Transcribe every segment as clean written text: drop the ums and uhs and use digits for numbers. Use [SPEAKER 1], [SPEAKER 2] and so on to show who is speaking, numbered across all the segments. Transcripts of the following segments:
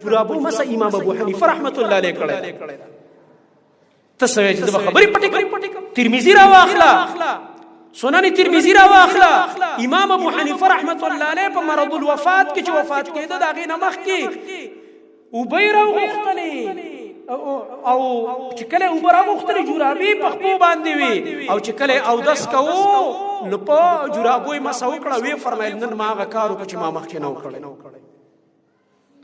[SPEAKER 1] جرابو مسا امام ابو حنیفه رحمت الله علیه کړه تسوی چې خبرې پټې ترمذی را واخلا سنن ترمذی را واخلا امام ابو حنیفه رحمت الله علیه په مرض الوفات کې چې وفات کېده دا غي نمخ کې او بیره وختلی او چې کله او برا وختلی جرابي په خپل باندې وي او چې کله او دس کوو نو په جرابوي مسو کړه وی فرمایل نن ما غکارو چې ما مخ کې نو کړل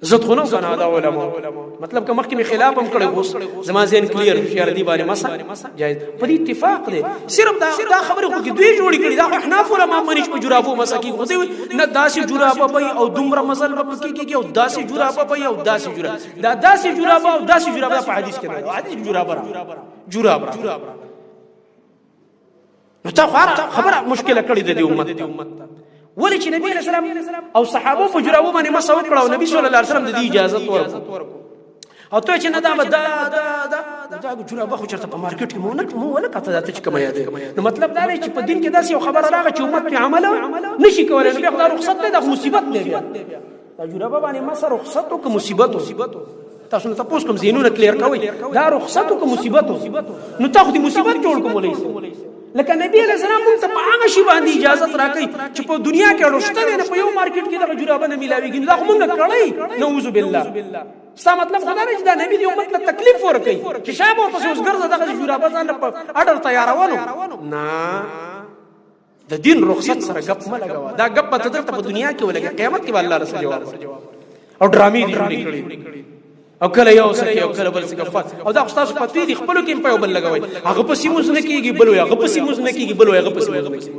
[SPEAKER 1] زت خو نو کنه دا علماء مطلب که مخکې خلاف هم کړی اوس زما ذهن کلیر شي ردی باندې مسا جایز په دې اتفاق دی صرف دا خبره خو کې دوی جوړی کړی دا خو احناف علماء منیش په جرابو مسا کې خو دې نه داسې جرابه به او دومره مزل به کې او داسې جرابه به او داسې جرابه دا داسې جرابه او داسې جرابه په حدیث کې نه حدیث جرابه نو تا خبره مشکله کړی د دې امت ولی چې نبی علیہ السلام او صحابه په جرابو باندې مسو کړه او نبی صلی الله علیه وسلم د دې اجازه ورکړه او ته چې نه دا جرابه خو چرته په مارکیټ کې مو ولا کته ته چې کوم یاد نو مطلب دا دی چې په دین کې داسې یو خبره راغله چې امت په عمل نشي کولای نو بیا رخصت دی د مصیبت دی دا جرابه باندې مسه رخصت او مصیبت تاسو ته تاسو کوم زینونه کلیر کوي دا رخصت او مصیبت نو تاسو دې مصیبت جوړ کومولای لکه نبی علیہ السلام مونږ ته په هغه شی باندې اجازه راکړي چې په دنیا کې اړوشته نه په یو مارکیټ کې د جرابه نه ملاويږي دا مونږ کړی نعوذ بالله ستا مطلب خدا نه چې دا نبی دی امت ته تکلیف ورکړي چې شابه ورته اوس ګرځه دغه جرابه ځان په اډر تیارولو نه د دین رخصت سره غپ ما لګوا دا غپ ته درته په دنیا کې ولګي قیامت کې الله رسول جواب او ډرامي دي جوړې کړې او کله یو سکه او کله بل سکه او دا استاد پتی دي خپل کې په بل لګوي هغه په سیموز نه کیږي بل هغه په سیموز نه کیږي بل هغه په سیموز نه کیږي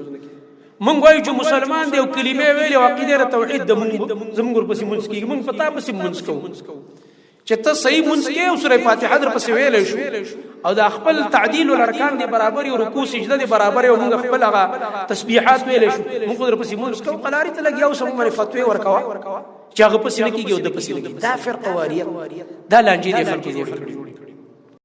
[SPEAKER 1] مونږ وایو چې مسلمان دی او کلمې ویلې او عقیده توحید د مونږ زموږ په سیموز کیږي مونږ پتا په سیموز کوو چې ته صحیح مونږ کې او سوره فاتحه در پسې ویلې شو او دا خپل تعدیل الارکان دی برابر او رکوع سجده دی برابر او مونږ خپل هغه تسبیحات ویلې شو مونږ در پسې مونږ کوو قلاری ته لګیا او سم باندې فتوی ورکوا چې هغه پسې نه کیږي او د پسې نه کیږي دا فرقه واریت دا لانجې دی خلکو جوړ کړی